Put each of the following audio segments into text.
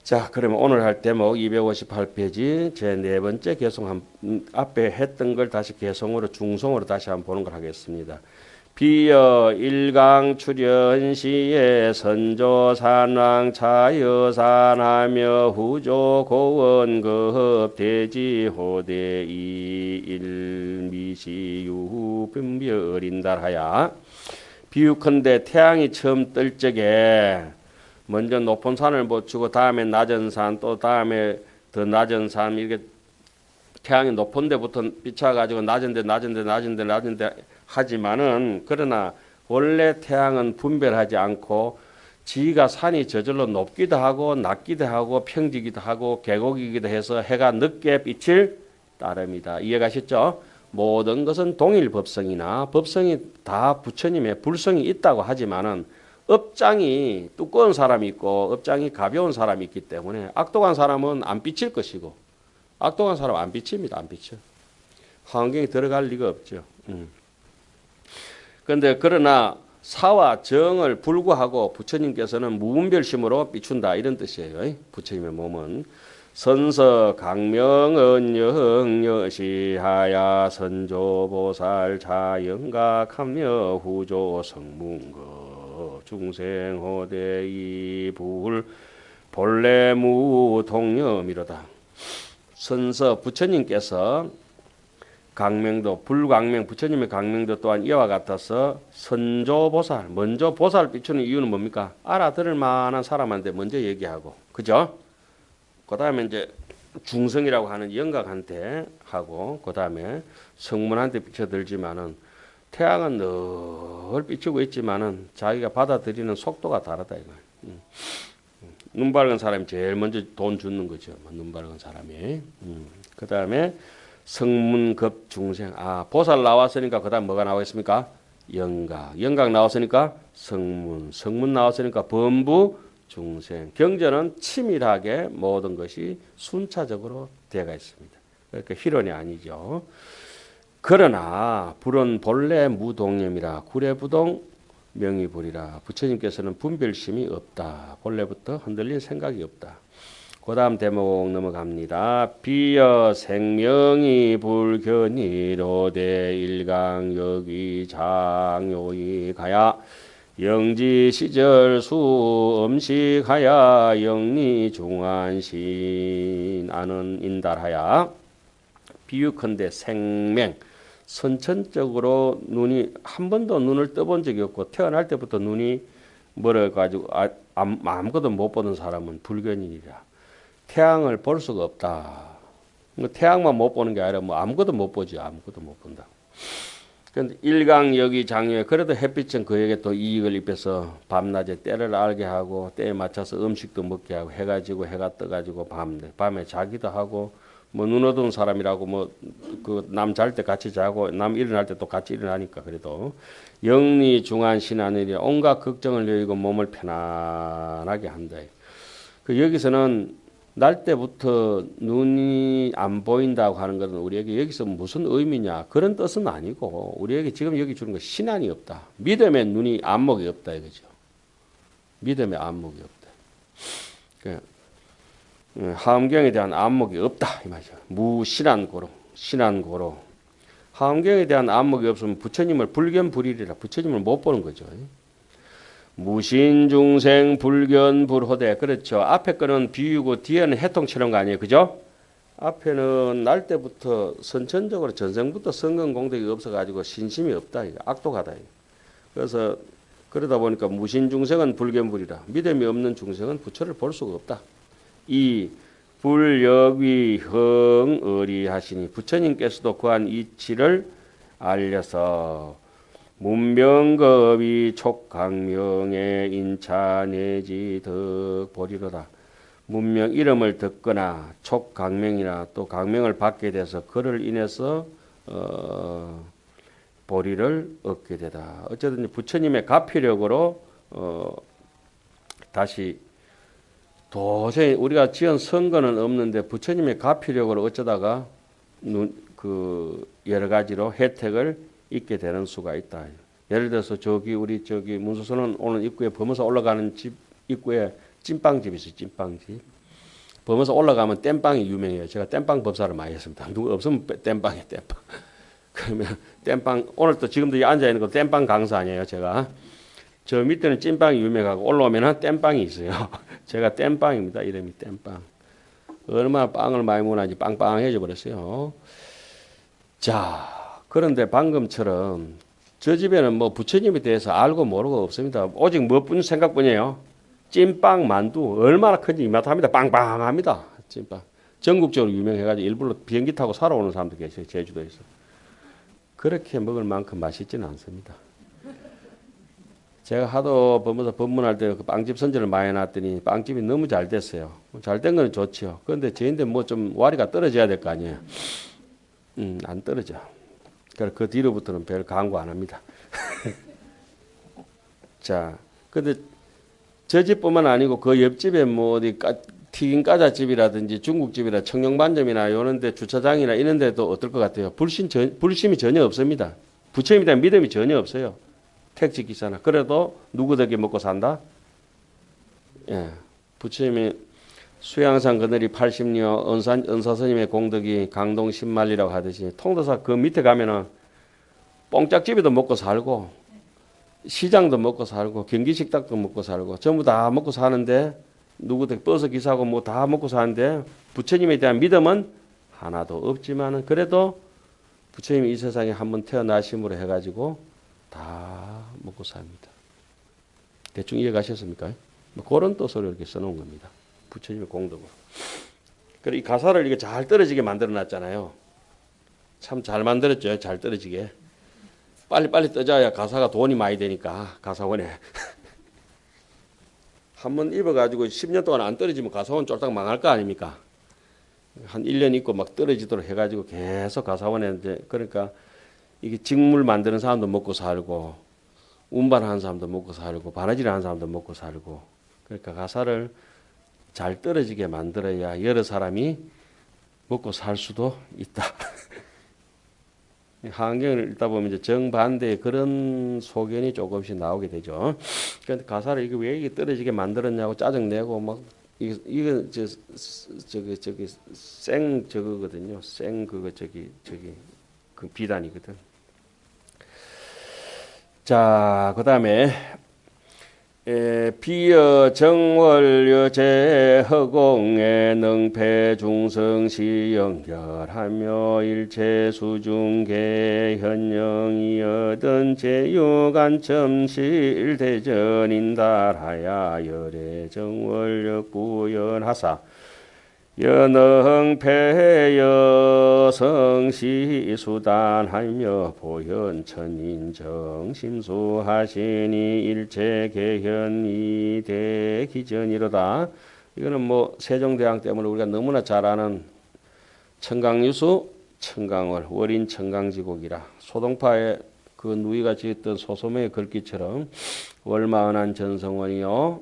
자, 그러면 오늘 할 대목 258페이지 제 네 번째 개송 앞에 했던 걸 다시 개송으로 중송으로 다시 한번 보는 걸 하겠습니다. 비여 일강 출연시에 선조산왕 차여산하며 후조 고원급 대지호대 이일미시유 분별인달하야. 비유컨대 태양이 처음 뜰 적에 먼저 높은 산을 보치고 다음에 낮은 산, 또 다음에 더 낮은 산, 이렇게 태양이 높은 데부터 비춰가지고 낮은데 하지만은, 그러나 원래 태양은 분별하지 않고 지가 산이 저절로 높기도 하고 낮기도 하고 평지기도 하고 계곡이기도 해서 해가 늦게 비칠 따름이다. 이해가셨죠? 모든 것은 동일 법성이나 법성이 다 부처님의 불성이 있다고 하지만은 업장이 두꺼운 사람이 있고 업장이 가벼운 사람이 있기 때문에 악독한 사람은 안 비칠 것이고 악독한 사람은 안 비칩니다. 안 비쳐. 환경에 들어갈 리가 없죠. 그런데 그러나 사와 정을 불구하고 부처님께서는 무분별심으로 비춘다 이런 뜻이에요. 부처님의 몸은 선서 강명은 영여시하야 선조보살 자영각하며 후조 성문거 중생호대이 불 본래무 동념이로다. 선서 부처님께서 강명도 불광명 부처님의 강명도 또한 이와 같아서 선조보살 먼저 보살 비추는 이유는 뭡니까? 알아들을 만한 사람한테 먼저 얘기하고, 그죠? 그 다음에 이제 중성이라고 하는 영각한테 하고, 그 다음에 성문한테 비춰들지만은 태양은 늘 비추고 있지만은 자기가 받아들이는 속도가 다르다 이거. 눈 밝은 사람이 제일 먼저 돈 주는 거죠. 눈 밝은 사람이. 그 다음에 성문급 중생. 보살 나왔으니까 그 다음 뭐가 나오겠습니까? 영각. 영각 나왔으니까 성문. 성문 나왔으니까 범부 중생. 경전은 치밀하게 모든 것이 순차적으로 되어가 있습니다. 그러니까 희론이 아니죠. 그러나 불은 본래 무동념이라 구례부동 명의불이라. 부처님께서는 분별심이 없다. 본래부터 흔들릴 생각이 없다. 그 다음 대목 넘어갑니다. 비여 생명이 불견이로대 일강여기 장요이 가야 영지시절 수음식하야 영리중환신 아는 인달하야. 비유컨대 생명 선천적으로 눈이 한 번도 눈을 떠본 적이 없고 태어날 때부터 눈이 멀어가지고 아무것도 못 보는 사람은 불견인이라. 태양을 볼 수가 없다. 태양만 못 보는 게 아니라 뭐 아무것도 못 보지. 아무것도 못 본다. 그런데 일강여기 장요에 그래도 햇빛은 그에게 또 이익을 입혀서 밤낮에 때를 알게 하고 때에 맞춰서 음식도 먹게 하고 해가지고 해가 떠가지고 밤에 자기도 하고 뭐 눈 어두운 사람이라고 뭐 그 남 잘 때 같이 자고 남 일어날 때 또 같이 일어나니까 그래도 영리 중한 신하늘이 온갖 걱정을 여의고 몸을 편안하게 한다. 그 여기서는 날 때부터 눈이 안 보인다고 하는 것은 우리에게 여기서 무슨 의미냐 그런 뜻은 아니고 우리에게 지금 여기 주는 것 신안이 없다. 믿음의 눈이 안목이 없다 이거죠. 믿음의 안목이 없다. 하엄경에 대한 안목이 없다 이 말이죠. 무신안고로 신안고로. 하엄경에 대한 안목이 없으면 부처님을 불견불일이라 부처님을 못 보는 거죠. 무신중생 불견불호대. 그렇죠. 앞에 거는 비유고 뒤에는 해통치는 거 아니에요. 그죠? 앞에는 날 때부터 선천적으로 전생부터 성근공덕이 없어가지고 신심이 없다. 악독하다. 그래서 그러다 보니까 무신중생은 불견불이라. 믿음이 없는 중생은 부처를 볼 수가 없다. 이 불여귀흥 의리하시니 부처님께서도 그한 이치를 알려서 문명급이 촉강명의 인차내지 덕보리로다. 문명 이름을 듣거나 촉강명이나 또 강명을 받게 돼서 그를 인해서 보리를 얻게 되다. 어쨌든 부처님의 가피력으로 다시 도저히 우리가 지은 선거는 없는데 부처님의 가피력으로 어쩌다가 여러 가지로 혜택을 있게 되는 수가 있다. 예를 들어서 우리 문수선은 오늘 입구에 범어서 올라가는 집 입구에 찐빵집이 있어요. 찐빵집. 범어사 올라가면 땜빵이 유명해요. 제가 땜빵 법사를 많이 했습니다. 누구 없으면 땜빵이에요, 땜빵. 그러면 땜빵, 오늘 또 지금도 여기 앉아있는 거 땜빵 강사 아니에요, 제가. 저 밑에는 찐빵이 유명하고 올라오면 땜빵이 있어요. 제가 땜빵입니다. 이름이 땜빵. 얼마나 빵을 많이 먹었는지 빵빵해져 버렸어요. 자, 그런데 방금처럼 저 집에는 뭐 부처님에 대해서 알고 모르고 없습니다. 오직 뭐뿐 생각뿐이에요. 찐빵 만두 얼마나 큰지 이마합니다. 빵빵합니다. 찐빵. 전국적으로 유명해가지고 일부러 비행기 타고 살아오는 사람도 계세요. 제주도에서. 그렇게 먹을 만큼 맛있지는 않습니다. 제가 하도 법무사 법문할 때 그 빵집 선전을 많이 해놨더니 빵집이 너무 잘 됐어요. 잘 된 건 좋죠. 그런데 저인데 뭐 좀 와리가 떨어져야 될 거 아니에요. 안 떨어져. 그래서 그 뒤로부터는 별 광고 안 합니다. 자, 근데 저 집뿐만 아니고 그 옆집에 뭐 어디 튀김 과자집이라든지 중국집이나 청룡반점이나 이런데 주차장이나 이런 데도 어떨 것 같아요? 불심이 전혀 없습니다. 부처님에 대한 믿음이 전혀 없어요. 택지 기사나. 그래도 누구 덕에 먹고 산다? 예. 부처님이 수양산 그늘이 80려 은사스님의 공덕이 강동 10만리라고 하듯이 통도사 그 밑에 가면은 뽕짝집에도 먹고 살고 시장도 먹고 살고 경기식당도 먹고 살고 전부 다 먹고 사는데 누구들 버스 기사고 뭐 다 먹고 사는데 부처님에 대한 믿음은 하나도 없지만은 그래도 부처님이 이 세상에 한번 태어나심으로 해가지고 다 먹고 삽니다. 대충 이해가셨습니까? 뭐 그런 뜻으로 이렇게 써놓은 겁니다. 부처님의 공덕으로. 그리고 이 가사를 이게 잘 떨어지게 만들어 놨잖아요. 참 잘 만들었죠. 잘 떨어지게. 빨리빨리 떠져야 가사가 돈이 많이 되니까 가사원에. 한번 입어가지고 10년 동안 안 떨어지면 가사원 쫄딱 망할 거 아닙니까? 한 1년 있고 막 떨어지도록 해가지고 계속 가사원에 이제 그러니까 이게 직물 만드는 사람도 먹고 살고 운반하는 사람도 먹고 살고 바느질 하는 사람도 먹고 살고 그러니까 가사를 잘 떨어지게 만들어야 여러 사람이 먹고 살 수도 있다. 환경을 읽다 보면 이제 정반대의 그런 소견이 조금씩 나오게 되죠. 그런데 가사를 이거 왜 이게 떨어지게 만들었냐고 짜증내고 막 이거 저기 생 저거거든요. 생 그거 저기 그 비단이거든. 자, 그다음에 비여 정월여 제허공에 능패 중성시 연결하며 일체 수중계 현영이여든 제유간첨실 대전인달하야 열애 정월여 구연하사 연흥패여 성시 수단하며 보현천인정 심수하시니 일체개현이 대기전이로다. 이거는 뭐 세종대왕 때문에 우리가 너무나 잘 아는 청강유수 청강월 월인 청강지곡이라 소동파의 그 누이가 지었던 소소매의 글귀처럼 월마은한 전성원이요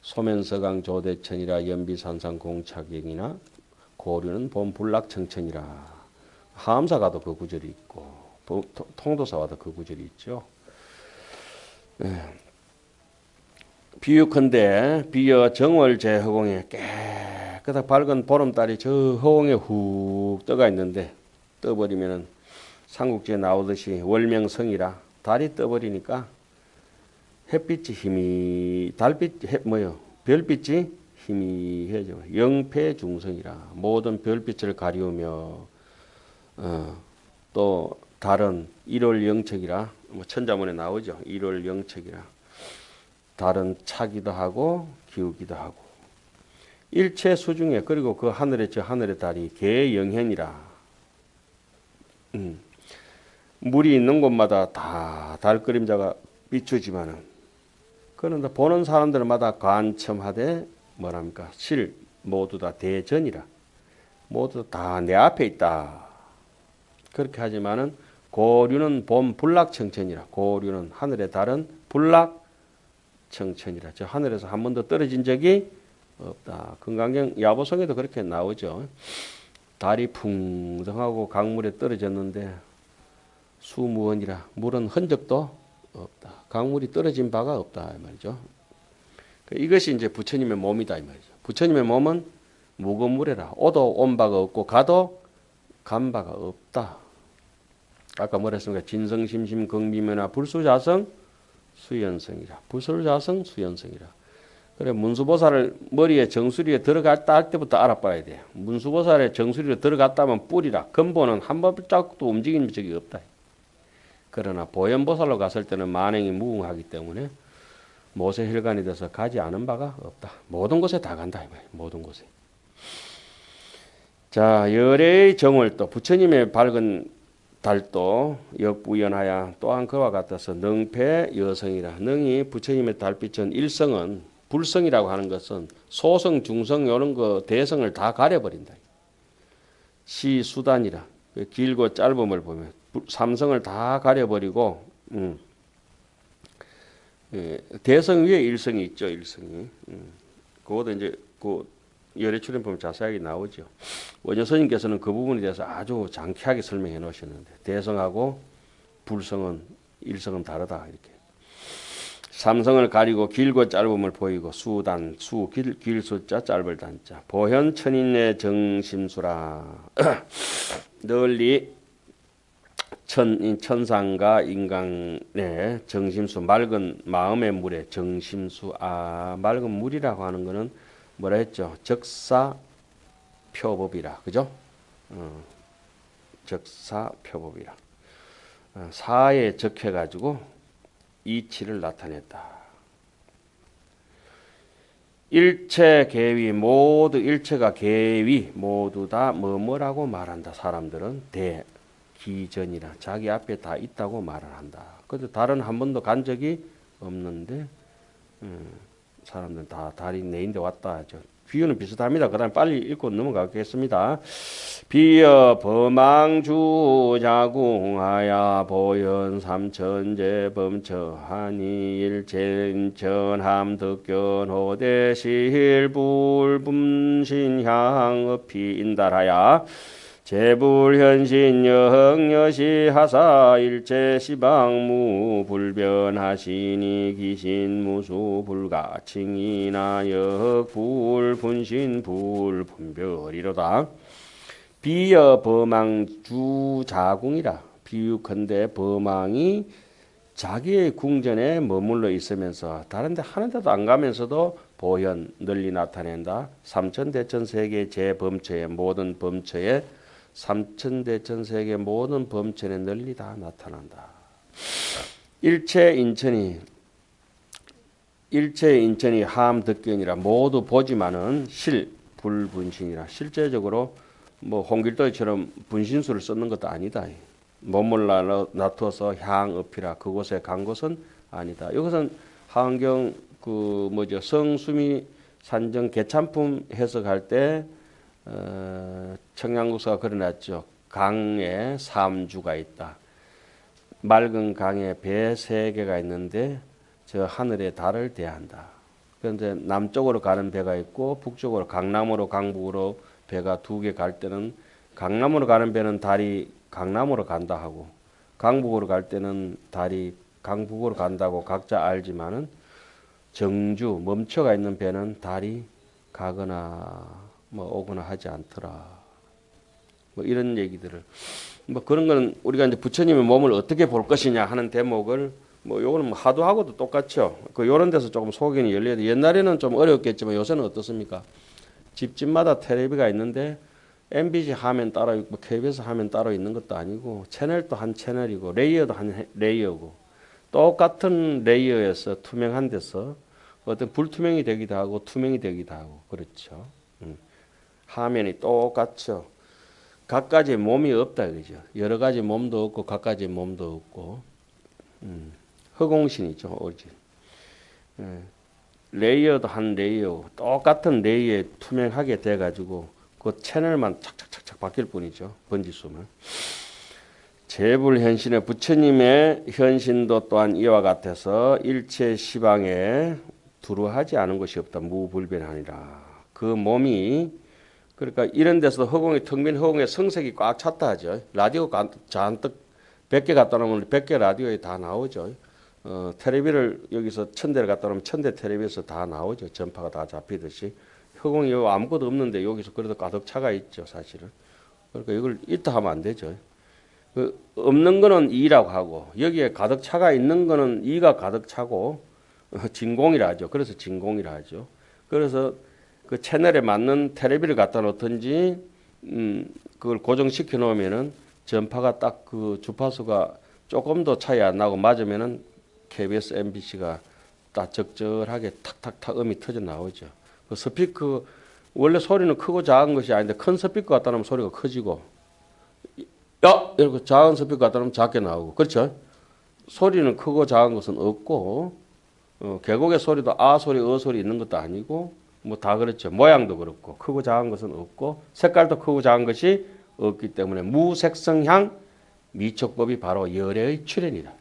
소면서강 조대천이라 연비산상 공착경이나 고류는 봄불락청천이라 하암사가도 그 구절이 있고 통도사와도 그 구절이 있죠. 비유컨대 비여 정월제 허공에 깨끗하게 밝은 보름달이 저 허공에 훅 떠가 있는데 떠버리면은 삼국지에 나오듯이 월명성이라 달이 떠버리니까 햇빛이 힘이 별빛이 희미해져 영패중성이라 모든 별빛을 가리우며 또 달은 일월영척이라 뭐 천자문에 나오죠. 일월영척이라 달은 차기도 하고 기우기도 하고 일체 수중에 그리고 그 하늘의 달이 개영현이라 물이 있는 곳마다 다 달 그림자가 비추지만은 그런데 보는 사람들마다 관첨하되 뭐랍니까? 실 모두 다 대전이라 모두 다 내 앞에 있다. 그렇게 하지만은 고류는 봄 불락청천이라 고류는 하늘의 달은 불락청천이라 저 하늘에서 한 번도 떨어진 적이 없다. 금강경 야보성에도 그렇게 나오죠. 달이 풍성하고 강물에 떨어졌는데 수무원이라 물은 흔적도 없다. 강물이 떨어진 바가 없다 이 말이죠. 이것이 이제 부처님의 몸이다 이 말이죠. 부처님의 몸은 무건무래라. 오도 온 바가 없고 가도 간 바가 없다. 아까 뭐랬습니까? 진성심심 긍비면화 불수자성 수연성이라. 불수자성 수연성이라. 그래 문수보살을 머리에 정수리에 들어갔다 할 때부터 알아봐야 돼. 문수보살의 정수리에 들어갔다면 뿌리라. 근본은 한 발자국도 움직인 적이 없다. 그러나 보현보살로 갔을 때는 만행이 무궁하기 때문에 모세혈관이 돼서 가지 않은 바가 없다. 모든 곳에 다 간다. 모든 곳에. 자, 열애의 정월도 부처님의 밝은 달도 역부연하야 또한 그와 같아서 능패 여성이라. 능이 부처님의 달빛은 일성은 불성이라고 하는 것은 소성, 중성 이런 거 대성을 다 가려버린다. 시수단이라. 길고 짧음을 보면 삼성을 다 가려버리고 대성 위에 일성이 있죠. 일성이. 그것도 이제 그 열애출연 보면 자세하게 나오죠. 원효 스님께서는 그 부분에 대해서 아주 장쾌하게 설명해 놓으셨는데 대성하고 불성은 일성은 다르다 이렇게. 삼성을 가리고 길고 짧음을 보이고 수단 길수자 짧을 단자 보현 천인의 정심수라. 널리 천상과 인간의 정심수 맑은 마음의 물에 정심수 맑은 물이라고 하는 것은 뭐라 했죠? 적사표법이라 그죠? 적사표법이라 사에 적해가지고 이치를 나타냈다. 일체 계위 모두 일체가 계위 모두 다 뭐뭐라고 말한다. 사람들은 대기전이라 자기 앞에 다 있다고 말을 한다. 그래도 달은 한 번도 간 적이 없는데 사람들은 다 달이 내인데 왔다 하죠. 비유는 비슷합니다. 그 다음에 빨리 읽고 넘어가겠습니다. 비여 범망주 자궁하야 보현 삼천제 범처하니 일체전함 득견 호대실 불분신향 업히 인달하야 제불현신 여흥여시 하사 일체 시방무 불변하시니 기신무수 불가칭이나 역불 분신 불분별이로다. 비여 범망주 자궁이라. 비유컨대 범망이 자기의 궁전에 머물러 있으면서 다른 데 하는 데도 안 가면서도 보현 널리 나타낸다. 삼천대천세계 제범처의 모든 범처에 삼천대천세계 모든 범천에 널리 다 나타난다. 일체 인천이 함득견이라 모두 보지만은 실 불분신이라 실제적으로 뭐 홍길동처럼 분신술을 썼는 것도 아니다. 몸을 놔두어서 향업이라 그곳에 간 것은 아니다. 이것은 하은경 성수미 산정 개참품 해석할 때 청양국사가 그려놨죠. 강에 삼주가 있다. 맑은 강에 배 3개가 있는데 저 하늘에 달을 대한다. 그런데 남쪽으로 가는 배가 있고 북쪽으로 강남으로 강북으로 배가 2개 갈 때는 강남으로 가는 배는 달이 강남으로 간다 하고 강북으로 갈 때는 달이 강북으로 간다고 각자 알지만은 정주 멈춰가 있는 배는 달이 가거나 뭐 오거나 하지 않더라. 뭐 이런 얘기들을 뭐 그런 거는 우리가 이제 부처님의 몸을 어떻게 볼 것이냐 하는 대목을 뭐 요거는 뭐 하도하고도 똑같죠. 그 요런 데서 조금 소견이 열려야 돼. 옛날에는 좀 어렵겠지만 요새는 어떻습니까? 집집마다 텔레비가 있는데 MBC 화면 따로 있고 KBS 화면 따로 있는 것도 아니고 채널도 한 채널이고 레이어도 한 레이어고 똑같은 레이어에서 투명한 데서 어떤 불투명이 되기도 하고 투명이 되기도 하고 그렇죠. 화면이 똑같죠. 각가지 몸이 없다 그죠. 여러 가지 몸도 없고 각가지 몸도 없고 허공신이죠. 오직 레이어도 한 레이어 똑같은 레이어에 투명하게 돼가지고 그 채널만 착착착착 바뀔 뿐이죠. 번지수만. 제불현신의 부처님의 현신도 또한 이와 같아서 일체 시방에 두루하지 않은 것이 없다. 무불변하니라. 그 몸이 그러니까 이런 데서 허공에 텅 빈 허공에 성색이 꽉 찼다 하죠. 라디오가 잔뜩 100개 갖다 놓으면 100개 라디오에 다 나오죠. 텔레비를 여기서 1000대를 갖다 놓으면 1000대 텔레비에서 다 나오죠. 전파가 다 잡히듯이 허공이 아무것도 없는데 여기서 그래도 가득 차가 있죠, 사실은. 그러니까 이걸 있다 하면 안 되죠. 그 없는 거는 이라고 하고 여기에 가득 차가 있는 거는 이가 가득 차고 진공이라 하죠. 그래서 진공이라 하죠. 그래서 그 채널에 맞는 텔레비를 갖다 놓든지 그걸 고정시켜 놓으면은 전파가 딱 그 주파수가 조금 더 차이 안 나고 맞으면은 KBS, MBC가 딱 적절하게 탁탁탁 음이 터져 나오죠. 그 스피커 원래 소리는 크고 작은 것이 아닌데 큰 스피커 갖다 놓으면 소리가 커지고 야! 이렇게 작은 스피커 갖다 놓으면 작게 나오고 그렇죠? 소리는 크고 작은 것은 없고 계곡의 소리도 아 소리, 어 소리 있는 것도 아니고 뭐 다 그렇죠. 모양도 그렇고 크고 작은 것은 없고 색깔도 크고 작은 것이 없기 때문에 무색성향 미촉법이 바로 열애의 출현이다.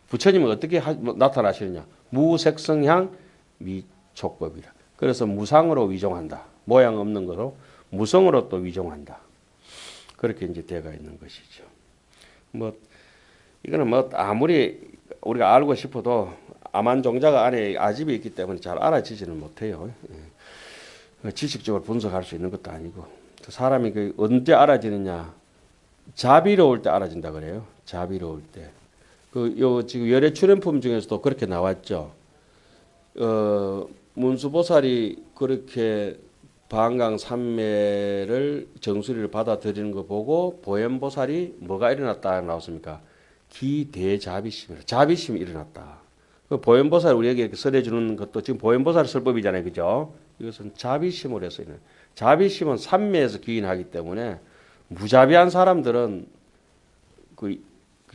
부처님은 어떻게 나타나시느냐? 무색성향 미촉법이라. 그래서 무상으로 위종한다. 모양 없는 거로 무성으로 또 위종한다. 그렇게 이제 되어 있는 것이죠. 뭐 이거는 뭐 아무리 우리가 알고 싶어도 아만종자가 안에 아집이 있기 때문에 잘 알아지지는 못해요. 지식적으로 분석할 수 있는 것도 아니고 사람이 그 언제 알아지느냐? 자비로울 때 알아진다 그래요. 자비로울 때. 요 지금 열애 출연품 중에서도 그렇게 나왔죠. 문수보살이 그렇게 방강삼매를 정수리를 받아들이는 거 보고 보현보살이 뭐가 일어났다 나왔습니까? 기대자비심이라. 자비심이 일어났다. 그 보현보살 우리에게 이렇게 설해주는 것도 지금 보현보살 설법이잖아요, 그죠? 이것은 자비심으로 해서 있는. 자비심은 삼매에서 기인하기 때문에 무자비한 사람들은 그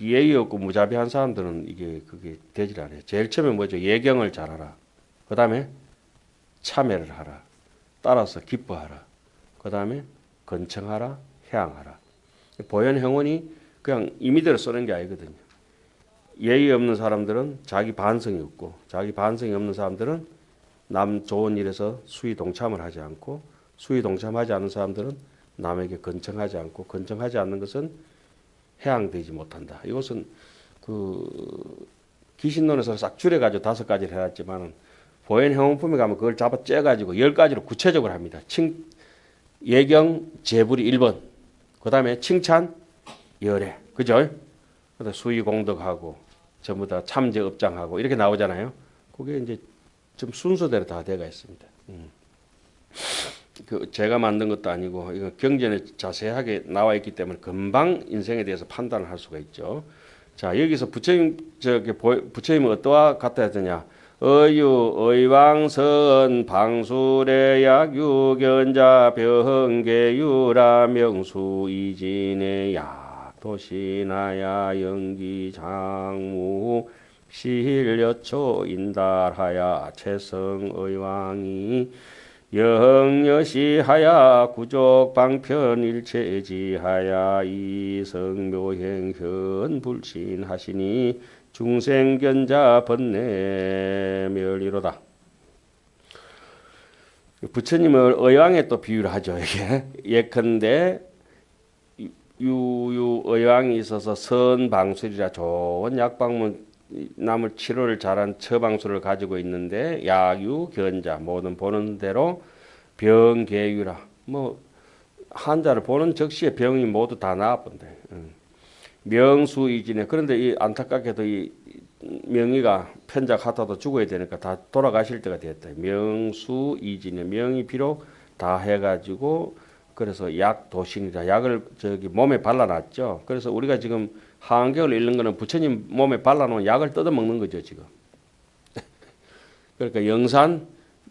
예의 없고 무자비한 사람들은 이게 그게 되질 않아요. 제일 처음에 뭐죠? 예경을 잘하라. 그 다음에 참회를 하라. 따라서 기뻐하라. 그 다음에 건청하라. 해양하라. 보현행원이 그냥 임의대로 쓰는 게 아니거든요. 예의 없는 사람들은 자기 반성이 없고 자기 반성이 없는 사람들은 남 좋은 일에서 수의 동참을 하지 않고 수의 동참하지 않는 사람들은 남에게 건청하지 않고 건청하지 않는 것은 해양되지 못한다. 이것은 그 기신론에서 싹 줄여가지고 5가지를 해놨지만은 보현행원품에 가면 그걸 잡아 째가지고 10가지로 구체적으로 합니다. 예경 제불이 1번, 그 다음에 칭찬 열애, 그죠? 그다음 수의 공덕하고 전부 다 참제 업장하고 이렇게 나오잖아요. 그게 이제 좀 순서대로 다 되어 있습니다. 그 제가 만든 것도 아니고 이거 경전에 자세하게 나와 있기 때문에 금방 인생에 대해서 판단을 할 수가 있죠. 자 여기서 부처님은 어떠와 같아야 되냐? 어유 의왕선 방수래약 유견자 병계유라 명수 이진의 도시나야 영기장무 실여초 인달하야 최성의왕이 영여시하야 구족방편 일체지하야 이성묘행현 불신하시니 중생견자 번뇌멸이로다. 부처님을 의왕에 또 비유를 하죠. 이게 예컨대 유의왕이 있어서 선방술이라 좋은 약방문 남을 치료를 잘한 처방술을 가지고 있는데 약유 견자 모든 보는 대로 병계유라 뭐 환자를 보는 즉시에 병이 모두 다 나아본대. 명수이진에 그런데 이 안타깝게도 이 명의가 편작하다도 죽어야 되니까 다 돌아가실 때가 됐다. 명수이진에 명이 비록 다 해가지고 그래서 약 도신이라 약을 저기 몸에 발라놨죠. 그래서 우리가 지금 한경을 잃는 거는 부처님 몸에 발라놓은 약을 뜯어먹는 거죠 지금. 그러니까 영산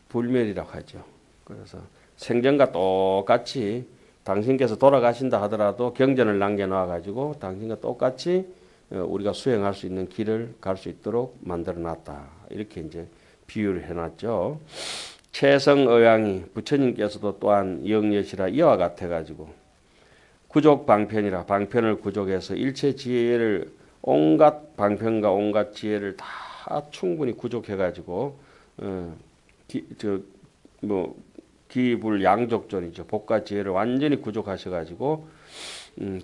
불멸이라고 하죠. 그래서 생전과 똑같이 당신께서 돌아가신다 하더라도 경전을 남겨놔가지고 당신과 똑같이 우리가 수행할 수 있는 길을 갈 수 있도록 만들어놨다. 이렇게 이제 비유를 해놨죠. 최성의왕이 부처님께서도 또한 영여시라 이와 같아가지고 구족 방편이라 방편을 구족해서 일체 지혜를 온갖 방편과 온갖 지혜를 다 충분히 구족해가지고 기불 양족존이죠. 복과 지혜를 완전히 구족하셔가지고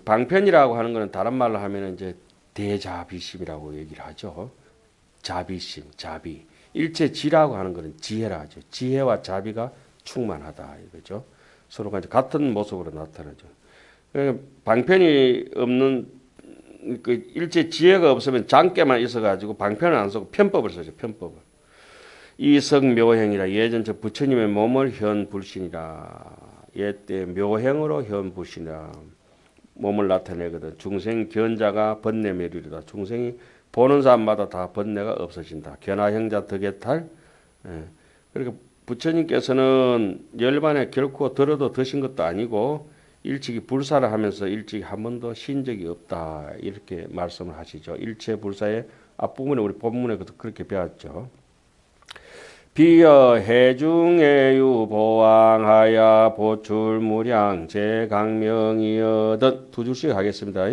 방편이라고 하는 것은 다른 말로 하면 이제 대자비심이라고 얘기를 하죠. 자비심, 자비. 일체 지라고 하는 것은 지혜라 하죠. 지혜와 자비가 충만하다 이거죠. 서로가 이제 같은 모습으로 나타나죠. 방편이 없는 그 일체 지혜가 없으면 장깨만 있어가지고 방편을 안 쓰고 편법을 쓰죠. 편법을. 이성묘행이라 예전 저 부처님의 몸을 현불신이라 예때 묘행으로 현불신이라 몸을 나타내거든. 중생 견자가 번뇌멸이다. 중생이 보는 사람마다 다 번뇌가 없어진다. 견화형자 덕에탈. 예. 그러니까 부처님께서는 열반에 결코 들어도 드신 것도 아니고 일찍이 불사를 하면서 일찍이 한 번도 쉰 적이 없다. 이렇게 말씀을 하시죠. 일체 불사의 앞부분에 우리 본문에 그렇게 배웠죠. 비여 해중해유 보왕하야 보출무량 제강명이여든 두 줄씩 하겠습니다.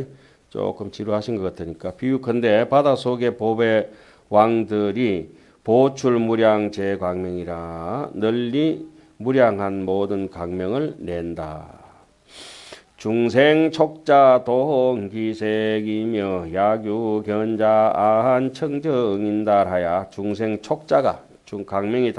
조금 지루하신 것 같으니까 비유컨대 바닷속의 보배 왕들이 보출무량 제광명이라 널리 무량한 모든 광명을 낸다. 중생 촉자 동기색이며 야규 견자 아한 청정인달하야 중생 촉자가 강명이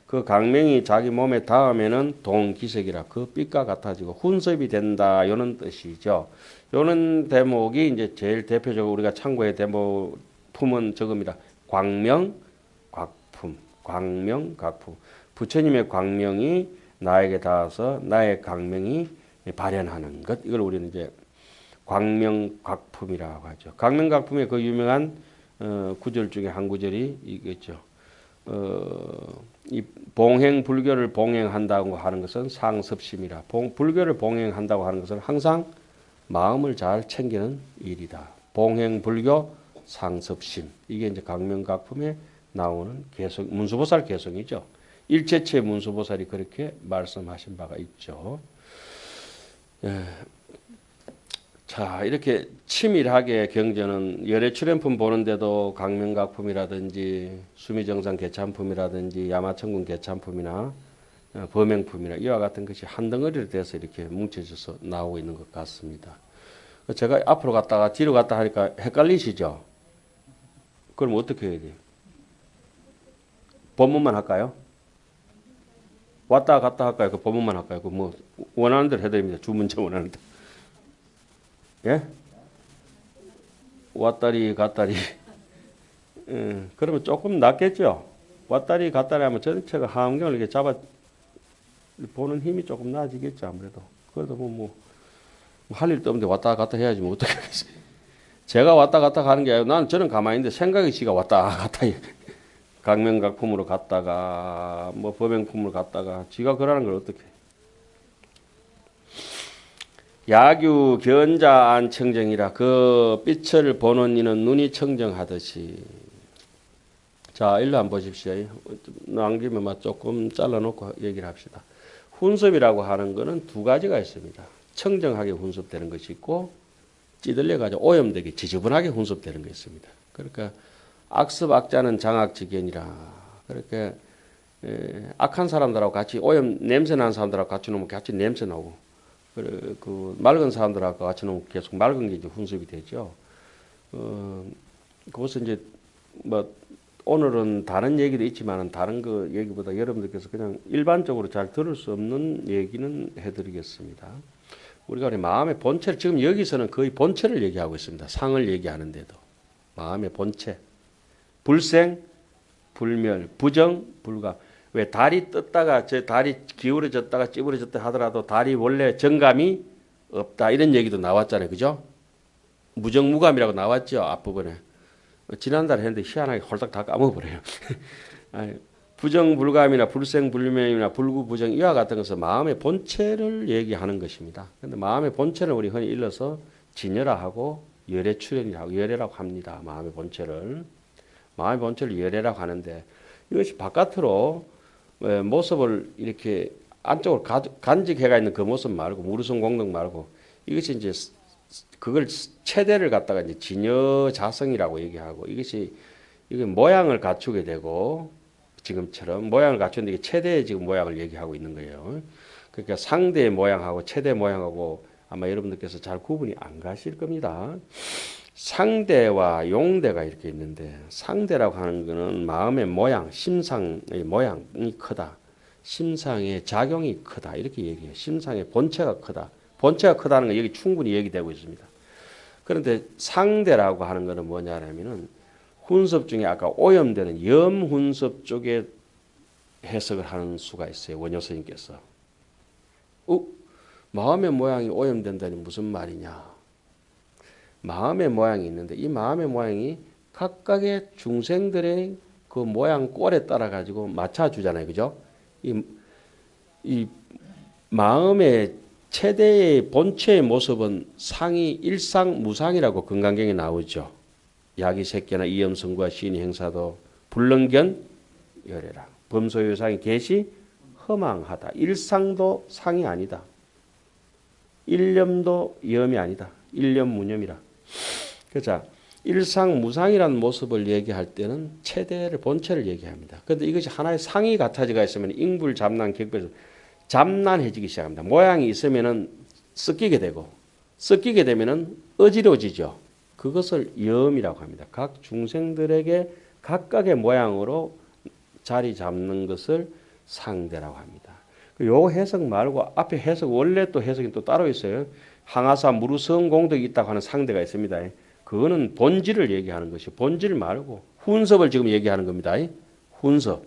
그 강명이 자기 몸에 닿으면은 동기색이라 그 빛과 같아지고 훈섭이 된다 이런 뜻이죠. 이런 대목이 이제 제일 대표적으로 우리가 참고의 대목 품은 저겁니다. 광명 곽품, 광명 곽품. 부처님의 광명이 나에게 닿아서 나의 광명이 발현하는 것 이걸 우리는 이제 광명곽품이라고 하죠. 광명곽품의 그 유명한 구절 중에 한 구절이 이겠죠. 이 봉행 불교를 봉행한다고 하는 것은 상습심이라. 불교를 봉행한다고 하는 것은 항상 마음을 잘 챙기는 일이다. 봉행 불교 상습심 이게 이제 광명곽품에 나오는 개성 문수보살 개성이죠. 일체체 문수보살이 그렇게 말씀하신 바가 있죠. 예. 자 이렇게 치밀하게 경전은 열애출연품 보는데도 강명각품이라든지 수미정상 개참품이라든지 야마천군 개참품이나 범행품이나 이와 같은 것이 한 덩어리로 돼서 이렇게 뭉쳐져서 나오고 있는 것 같습니다. 제가 앞으로 갔다가 뒤로 갔다 하니까 헷갈리시죠? 그럼 어떻게 해야 돼요? 본문만 할까요? 왔다 갔다 할까요? 그 본문만 할까요? 그 뭐 원하는 대로 해드립니다. 주문제 원하는 대로. 예? 왔다리 갔다리. 그러면 조금 낫겠죠? 왔다리 갔다리 하면 전체가 하음경을 이렇게 잡아 보는 힘이 조금 나아지겠죠, 아무래도. 그래도 뭐 할 일도 없는데 왔다 갔다 해야지 뭐 어떻게 하겠어요. 제가 왔다 갔다 가는 게 아니고 저는 가만히 있는데 생각이 지가 왔다 갔다 해. 강명각품으로 갔다가 뭐 범행품으로 갔다가 지가 그러는 걸 어떻게 해. 야규 견자 안 청정이라 그 빛을 보는 이는 눈이 청정하듯이. 자 일로 한번 보십시오. 남기면 조금 잘라놓고 얘기를 합시다. 훈섭이라고 하는 것은 두 가지가 있습니다. 청정하게 훈섭되는 것이 있고 찌들려가지고 오염되게 지저분하게 훈섭되는 것이 있습니다. 그러니까 악습 악자는 장악지견이라. 그렇게 악한 사람들하고 같이 오염 냄새 나는 사람들하고 같이 놓으면 같이 냄새 나고 그 맑은 사람들하고 같이 놓으면 계속 맑은 게 이제 훈습이 되죠. 그것은 이제 뭐 오늘은 다른 얘기도 있지만은 다른 그 얘기보다 여러분들께서 그냥 일반적으로 잘 들을 수 없는 얘기는 해드리겠습니다. 우리가 우리 마음의 본체를 지금 여기서는 거의 본체를 얘기하고 있습니다. 상을 얘기하는데도 마음의 본체, 불생, 불멸, 부정, 불감. 왜 달이 떴다가 저 달이 기울어졌다가 찌부러졌다 하더라도 달이 원래 정감이 없다 이런 얘기도 나왔잖아요, 그죠? 무정무감이라고 나왔죠 앞부분에. 지난달에 했는데 희한하게 홀딱 다 까먹어버려요. 부정불감이나 불생불명이나 불구부정 이와 같은 것은 마음의 본체를 얘기하는 것입니다. 그런데 마음의 본체를 우리 흔히 일러서 진열하고 열애출현이라고 열애라고 합니다. 마음의 본체를 열애라고 하는데 이것이 바깥으로 모습을 이렇게 안쪽으로 간직해가 있는 그 모습 말고 무르성공덕 말고 이것이 이제 그걸 체대를 갖다가 이제 진여자성이라고 얘기하고 이게 모양을 갖추게 되고 지금처럼 모양을 갖추는데 이게 체대의 지금 모양을 얘기하고 있는 거예요. 그러니까 상대의 모양하고 체대 모양하고 아마 여러분들께서 잘 구분이 안 가실 겁니다. 상대와 용대가 이렇게 있는데 상대라고 하는 것은 마음의 모양, 심상의 모양이 크다. 심상의 작용이 크다 이렇게 얘기해요. 심상의 본체가 크다. 본체가 크다는 거 여기 충분히 얘기되고 있습니다. 그런데 상대라고 하는 것은 뭐냐면은 훈섭 중에 아까 오염되는 염훈섭 쪽에 해석을 하는 수가 있어요. 원효 스님께서. 마음의 모양이 오염된다니 무슨 말이냐. 마음의 모양이 있는데 이 마음의 모양이 각각의 중생들의 그 모양 꼴에 따라 가지고 맞춰주잖아요. 그죠? 이 마음의 최대의 본체의 모습은 상이 일상무상이라고 금강경에 나오죠. 야기새끼나 이염성과 시인이 행사도 불능견 열애라. 범소유상이 계시 허망하다. 일상도 상이 아니다. 일념도 염이 아니다. 일념무념이라. 그자 일상무상이라는 모습을 얘기할 때는 최대를 본체를 얘기합니다. 그런데 이것이 하나의 상이 같아지가 있으면 ing불 잡난 격배에서 잡난해지기 시작합니다. 모양이 있으면은 섞이게 되고 섞이게 되면은 어지러지죠. 그것을 염이라고 합니다. 각 중생들에게 각각의 모양으로 자리 잡는 것을 상대라고 합니다. 요 해석 말고 앞에 해석 원래 또 해석이 또 따로 있어요. 항아사 무루성공덕이 있다고 하는 상대가 있습니다. 그거는 본질을 얘기하는 것이 본질 말고 훈섭을 지금 얘기하는 겁니다. 훈섭.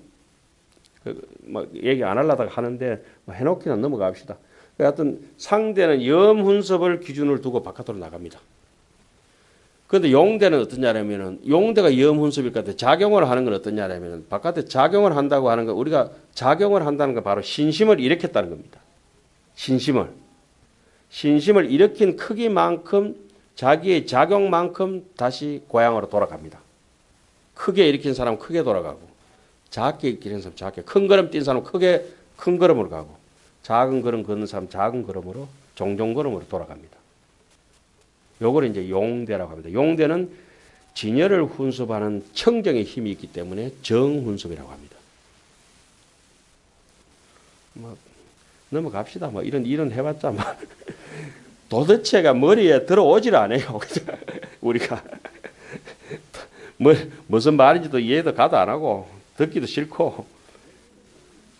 얘기 안 하려다가 하는데 해놓기는 넘어갑시다. 하여튼 상대는 염훈섭을 기준으로 두고 바깥으로 나갑니다. 그런데 용대는 어떠냐면은 용대가 염훈섭일 것 같아. 작용을 하는 건 어떠냐면은 바깥에 작용을 한다고 하는 건 우리가 작용을 한다는 건 바로 신심을 일으켰다는 겁니다. 신심을 일으킨 크기만큼 자기의 작용만큼 다시 고향으로 돌아갑니다. 크게 일으킨 사람은 크게 돌아가고 작게 일으킨 사람은 작게 큰 걸음 뛴 사람은 크게 큰 걸음으로 가고 작은 걸음 걷는 사람은 작은 걸음으로 종종 걸음으로 돌아갑니다. 요걸 이제 용대라고 합니다. 용대는 진열을 훈습하는 청정의 힘이 있기 때문에 정훈습이라고 합니다. 넘어갑시다. 이런 해봤자 도대체가 머리에 들어오질 않아요. 우리가 무슨 말인지도 이해도 가도 안 하고 듣기도 싫고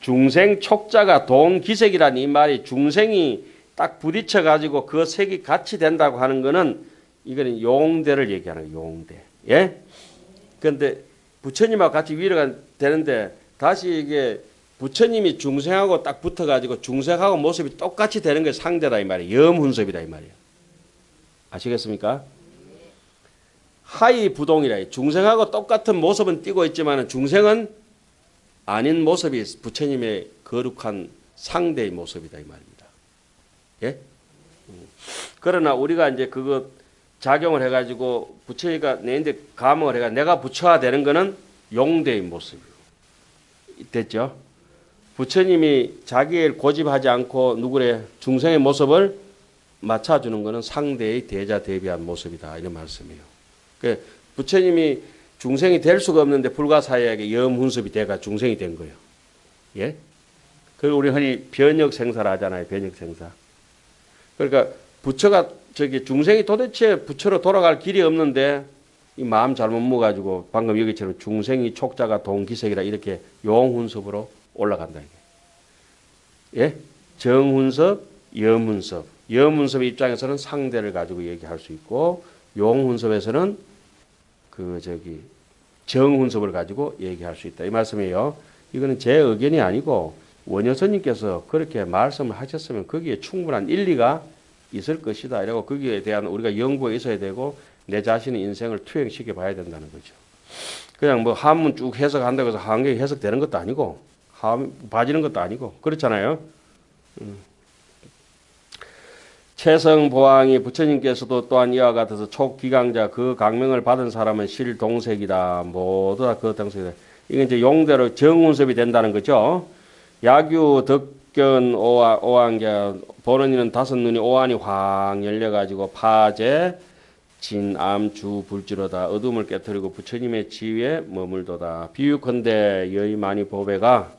중생 촉자가 동기색이라는 이 말이 중생이 딱 부딪혀 가지고 그 색이 같이 된다고 하는 거는 이거는 용대를 얘기하는 거예요. 용대. 예? 그런데 부처님하고 같이 위로가 되는데 다시 이게 부처님이 중생하고 딱 붙어가지고 중생하고 모습이 똑같이 되는 게 상대다 이 말이에요. 염훈섭이다 이 말이에요. 아시겠습니까? 하이 부동이라 중생하고 똑같은 모습은 띄고 있지만 중생은 아닌 모습이 부처님의 거룩한 상대의 모습이다 이 말입니다. 예? 그러나 우리가 이제 그거 작용을 해가지고 부처가 내인데 감을 해가 내가 부처가 되는 거는 용대의 모습이고 됐죠? 부처님이 자기를 고집하지 않고 누구래 중생의 모습을 맞춰주는 것은 상대의 대자 대비한 모습이다 이런 말씀이에요. 그 부처님이 중생이 될 수가 없는데 불가사의하게 염훈섭이 돼가 중생이 된 거예요. 예? 그리고 우리 흔히 변역 생사를 하잖아요. 변역 생사. 그러니까 부처가 중생이 도대체 부처로 돌아갈 길이 없는데 이 마음 잘못 먹어가지고 방금 여기처럼 중생이 촉자가 동기색이라 이렇게 용훈섭으로 올라간다. 예? 정훈섭, 염훈섭. 염훈섭의 입장에서는 상대를 가지고 얘기할 수 있고 용훈섭에서는 정훈섭을 가지고 얘기할 수 있다. 이 말씀이에요. 이거는 제 의견이 아니고 원효스님께서 그렇게 말씀을 하셨으면 거기에 충분한 일리가 있을 것이다. 이라고 거기에 대한 우리가 연구가 있어야 되고 내 자신의 인생을 투영시켜 봐야 된다는 거죠. 그냥 한문 쭉 해석한다고 해서 한국에 해석되는 것도 아니고 봐지는 것도 아니고 그렇잖아요. 최성보왕이 부처님께서도 또한 이와 같아서 촉기강자 그 강명을 받은 사람은 실동색이다. 모두 다 그 동색이다. 이게 이제 용대로 정운섭이 된다는 거죠. 야규 덕견 오한계 보는 이는 다섯 눈이 오한이 확 열려가지고 파제 진암 주 불지로다 어둠을 깨뜨리고 부처님의 지위에 머물도다. 비유컨대 여의 많이 보배가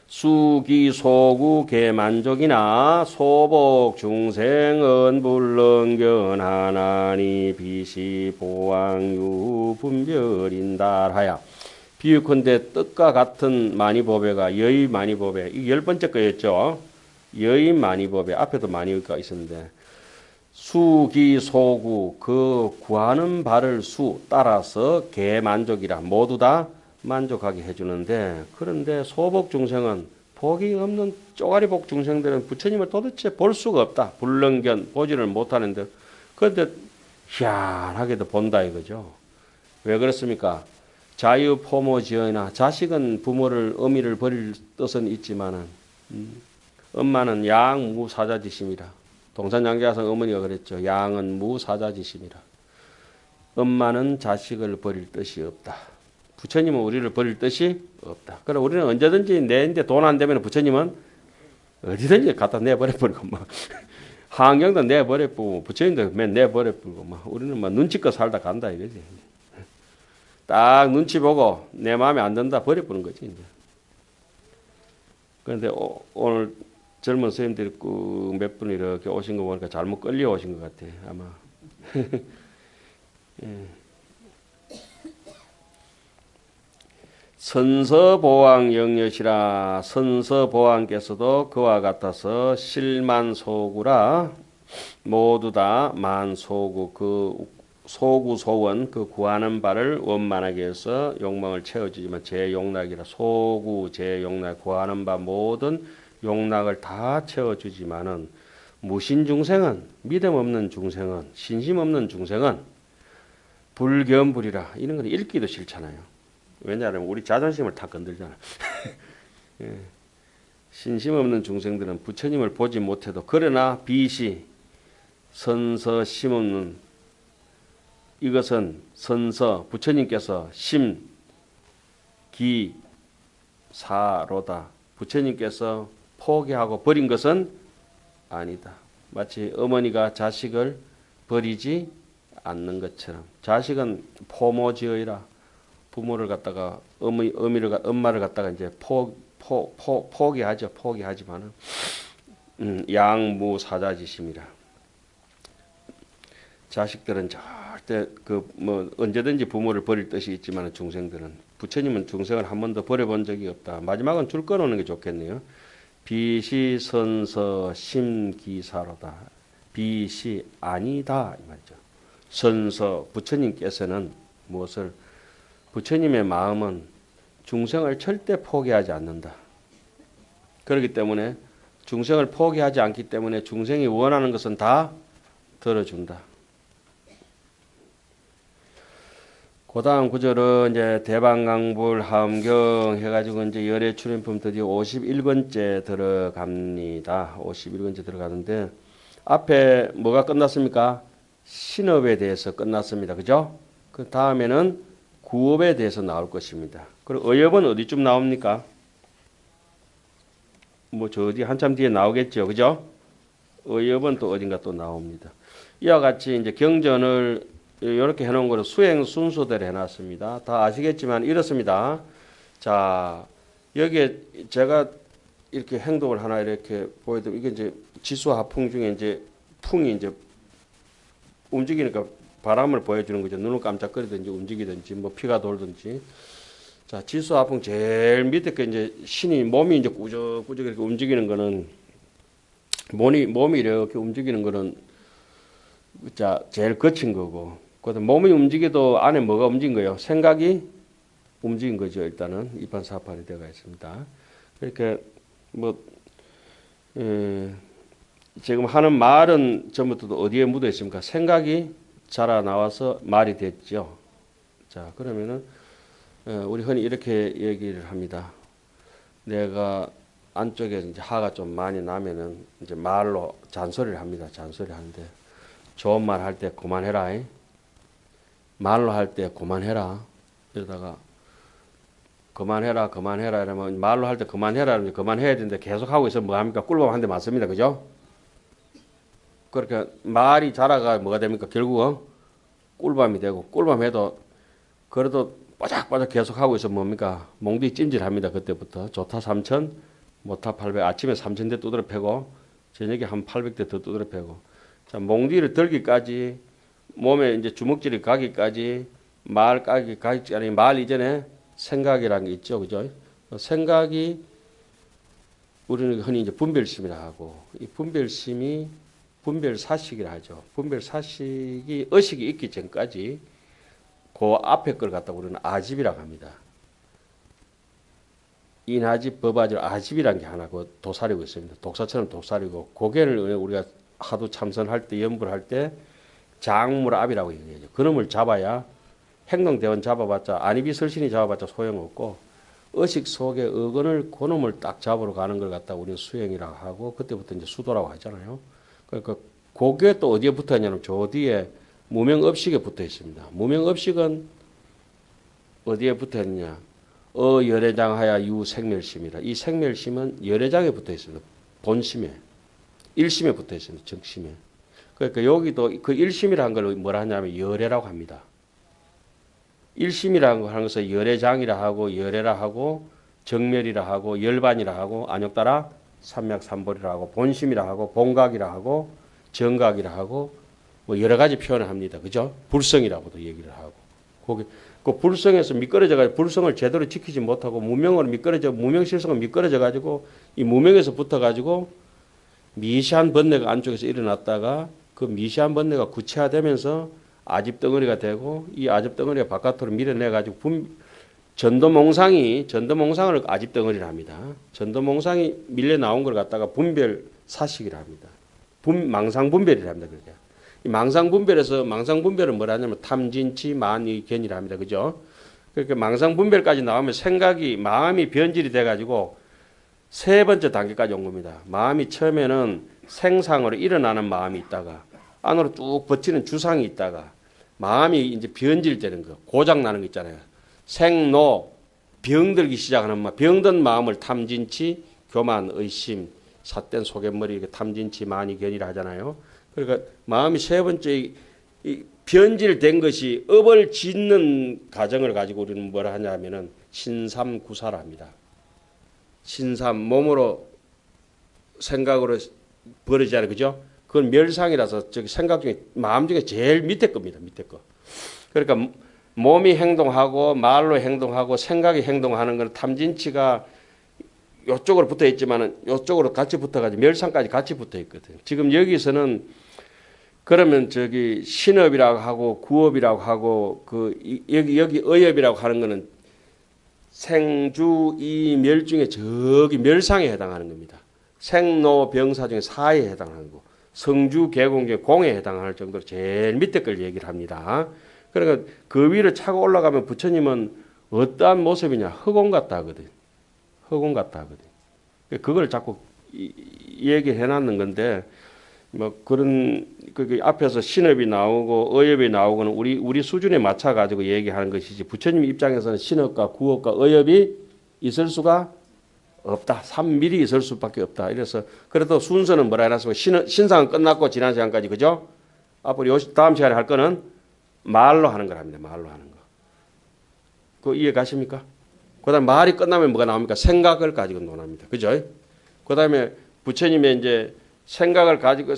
수기 소구 개만족이나 소복 중생은 불능견 하나니 비시 보왕유 분별인달하야 비유컨대 뜻과 같은 많이보배가 여의 많이보배. 이게 10번째 거였죠. 여의 많이보배. 앞에도 많이가 있었는데 수기소구 그 구하는 바를 수 따라서 개만족이라 모두 다 만족하게 해주는데 그런데 소복 중생은 복이 없는 쪼가리복 중생들은 부처님을 도대체 볼 수가 없다. 불능견 보지를 못하는데 그런데 희한하게도 본다 이거죠. 왜 그렇습니까? 자유포모지어나 자식은 부모를 어미를 버릴 뜻은 있지만은 엄마는 양무사자지심이라. 동산양계화상 어머니가 그랬죠. 양은 무사자지심이라. 엄마는 자식을 버릴 뜻이 없다. 부처님은 우리를 버릴 뜻이 없다. 그럼 우리는 언제든지 내인데 돈 안 되면 부처님은 어디든지 갖다 내버려버리고 막 환경도 내버려버리고 부처님도 맨 내버려버리고 막 우리는 막 눈치껏 살다 간다 이거지. 딱 눈치 보고 내 마음에 안 든다 버려버리는 거지 이제. 그런데 오늘 젊은 선생님들이 몇 분 이렇게 오신 거 보니까 잘못 끌려 오신 것 같아 아마. 예. 선서보왕 영여시라. 선서보왕께서도 그와 같아서 실만소구라. 모두 다 만소구 그 소구소원 그 구하는 바를 원만하게 해서 욕망을 채워주지만 제욕락이라. 소구 제욕락 구하는 바 모든 욕락을 다 채워주지만은 무신중생은 믿음 없는 중생은 신심 없는 중생은 불견불이라. 이런 건 읽기도 싫잖아요. 왜냐하면 우리 자존심을 다 건들잖아. 예. 신심 없는 중생들은 부처님을 보지 못해도 그러나 비시 선서 심 없는 이것은 선서 부처님께서 심 기 사로다. 부처님께서 포기하고 버린 것은 아니다. 마치 어머니가 자식을 버리지 않는 것처럼 자식은 포모지어이라. 부모를 갖다가 엄마를 갖다가 이제 포기하죠. 포기하지만은 양무사자지심이라. 자식들은 절대 언제든지 부모를 버릴 뜻이 있지만 중생들은 부처님은 중생을 한 번도 버려본 적이 없다. 마지막은 줄 끊어놓는 게 좋겠네요. 비시선서 심기사로다. 비시 아니다 이 말이죠. 선서 부처님께서는 무엇을 부처님의 마음은 중생을 절대 포기하지 않는다. 그렇기 때문에 중생을 포기하지 않기 때문에 중생이 원하는 것은 다 들어준다. 그 다음 구절은 이제 대방강불 하엄경 해가지고 이제 열애 출연품 드디어 51번째 들어갑니다. 51번째 들어가는데 앞에 뭐가 끝났습니까? 신업에 대해서 끝났습니다. 그죠? 그 다음에는 구업에 대해서 나올 것입니다. 그리고 의업은 어디쯤 나옵니까? 뭐 저 어디 한참 뒤에 나오겠죠. 그죠? 의업은 또 어딘가 또 나옵니다. 이와 같이 이제 경전을 이렇게 해놓은 거를 수행 순서대로 해놨습니다. 다 아시겠지만 이렇습니다. 자, 여기에 제가 이렇게 행동을 하나 이렇게 보여드리면 이게 이제 지수하풍 중에 이제 풍이 이제 움직이니까 바람을 보여주는 거죠. 눈을 깜짝거리든지 움직이든지 뭐 피가 돌든지. 자, 지수하풍 제일 밑에 그 이제 신이 몸이 이제 꾸적꾸적 이렇게 움직이는 거는 몸이 이렇게 움직이는 거는 자 제일 거친 거고. 그다음 몸이 움직여도 안에 뭐가 움직인 거예요? 생각이 움직인 거죠. 일단은 이판사판이 되어 있습니다. 그렇게 뭐 지금 하는 말은 전부터 어디에 묻어 있습니까? 생각이 자라 나와서 말이 됐죠. 자, 그러면은 우리 흔히 이렇게 얘기를 합니다. 내가 안쪽에 이제 화가 좀 많이 나면은 이제 말로 잔소리를 합니다. 잔소리 하는데 좋은 말 할 때 그만해라. 말로 할 때 그만해라. 이러다가 그만해라 이러면 말로 할 때 그만해라 이러면 그만해야 되는데 계속 하고 있으면 뭐합니까? 꿀밤 한 대 맞습니다. 그죠? 그렇게 말이 자라가 뭐가 됩니까? 결국은 꿀밤이 되고 꿀밤 해도 그래도 바짝바짝 계속 하고 있으면 뭡니까? 몽둥이 찜질합니다. 그때부터 좋다 3,000 못타 800 아침에 3,000대 두드려 패고 저녁에 한 800대 더 두드려 패고 자 몽둥이를 들기까지 몸에 이제 주먹질이 가기까지 말 까기 가기 아니 말 이전에 생각이라는 게 있죠. 그죠? 생각이 우리는 흔히 이제 분별심이라 하고 이 분별심이 분별사식이라 하죠. 분별사식이 의식이 있기 전까지 그 앞에 걸 갖다 우리는 아집이라고 합니다. 인아집, 법아집, 아집이라는 게 하나 그 도사리고 있습니다. 독사처럼 도사리고 고개를 우리가 하도 참선할 때 연불 할 때 장물압이라고 얘기하죠. 그놈을 잡아야 행동대원 잡아봤자 안입이 설신이 잡아봤자 소용없고 의식 속의 어근을 그놈을 딱 잡으러 가는 걸 갖다 우리는 수행이라고 하고 그때부터 이제 수도라고 하잖아요. 그러니까 그게 또 어디에 붙어 있냐면 저 뒤에 무명업식에 붙어 있습니다. 무명업식은 어디에 붙어 있느냐? 열애장하야 유생멸심이라. 이 생멸심은 열애장에 붙어 있습니다. 본심에. 일심에 붙어 있습니다. 정심에. 그러니까 여기도 그 일심이라는 걸 뭐라 하냐면 열애라고 합니다. 일심이라는 거 하는 것을 열애장이라 하고 열애라 하고 정멸이라 하고 열반이라 하고 안욕따라 삼맥삼볼이라 하고 본심이라 하고 본각이라 하고 정각이라 하고 뭐 여러 가지 표현을 합니다. 그죠? 불성이라고도 얘기를 하고. 거기 그 불성에서 미끄러져 가지고 불성을 제대로 지키지 못하고 무명으로 미끄러져 무명실성은 미끄러져 가지고 이 무명에서 붙어 가지고 미시한 번뇌가 안쪽에서 일어났다가 그 미시한 번뇌가 구체화되면서 아집 덩어리가 되고 이 아집 덩어리가 바깥으로 밀어내 가지고 전도몽상을 아집 덩어리라 합니다. 전도몽상이 밀려 나온 걸 갖다가 분별 사식이라 합니다. 망상분별이라 합니다. 그러니까 이 망상분별에서 망상분별은 뭐라 하냐면 탐진치 만의견이라 합니다. 그죠? 그러니까 망상분별까지 나오면 생각이 마음이 변질이 돼 가지고 세 번째 단계까지 온 겁니다. 마음이 처음에는 생상으로 일어나는 마음이 있다가 안으로 쭉 버티는 주상이 있다가 마음이 이제 변질되는 거, 고장 나는 거 있잖아요. 생노 병들기 시작하는 마, 병든 마음을 탐진치, 교만, 의심, 삿된 소갯머리 이렇게 탐진치, 만이견이라 하잖아요. 그러니까 마음이 세 번째 이 변질된 것이 업을 짓는 과정을 가지고 우리는 뭐라 하냐면은 신삼구사라 합니다. 신삼 몸으로 생각으로 버리잖아요, 그죠? 그건 멸상이라서 저기 생각 중에 마음 중에 제일 밑에 겁니다, 밑에 거. 그러니까 몸이 행동하고 말로 행동하고 생각이 행동하는 건 탐진치가 이쪽으로 붙어 있지만은 이쪽으로 같이 붙어가지고 멸상까지 같이 붙어 있거든. 지금 여기서는 그러면 저기 신업이라고 하고 구업이라고 하고 그 여기 의업이라고 하는 거는 생주 이멸 중에 저기 멸상에 해당하는 겁니다. 생로병사 중에 사에 해당하는 거. 성주 계공계 공에 해당할 정도로 제일 밑에 걸 얘기를 합니다. 그러니까 그 위를 차고 올라가면 부처님은 어떠한 모습이냐? 흑공 같다 하거든. 흑공 같다 하거든. 그걸 자꾸 얘기해 놨는 건데 뭐 그런 그 앞에서 신업이 나오고 의업이 나오고는 우리 수준에 맞춰 가지고 얘기하는 것이지 부처님 입장에서는 신업과 구업과 의업이 있을 수가 없다. 3mm 있을 수밖에 없다. 이래서 그래도 순서는 뭐라 해놨으면 신상은 끝났고 지난 시간까지 그죠? 앞으로 다음 시간에 할 거는 말로 하는 거랍니다. 말로 하는 거. 그 이해 가십니까? 그다음 말이 끝나면 뭐가 나옵니까? 생각을 가지고 논합니다. 그죠? 그다음에 부처님의 이제 생각을 가지고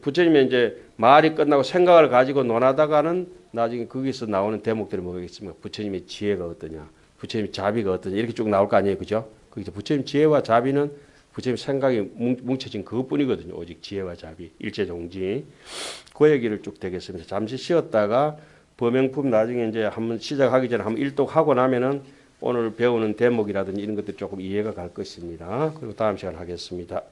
부처님의 이제 말이 끝나고 생각을 가지고 논하다가는 나중에 거기서 나오는 대목들이 뭐겠습니까? 부처님의 지혜가 어떠냐, 부처님의 자비가 어떠냐 이렇게 쭉 나올 거 아니에요, 그죠? 거기서 부처님 지혜와 자비는 부처님 생각이 뭉쳐진 그것뿐이거든요. 오직 지혜와 자비, 일체종지. 그 얘기를 쭉 되겠습니다. 잠시 쉬었다가 범행품 나중에 이제 한번 시작하기 전에 한번 일독하고 나면은 오늘 배우는 대목이라든지 이런 것들이 조금 이해가 갈 것입니다. 그리고 다음 시간 하겠습니다.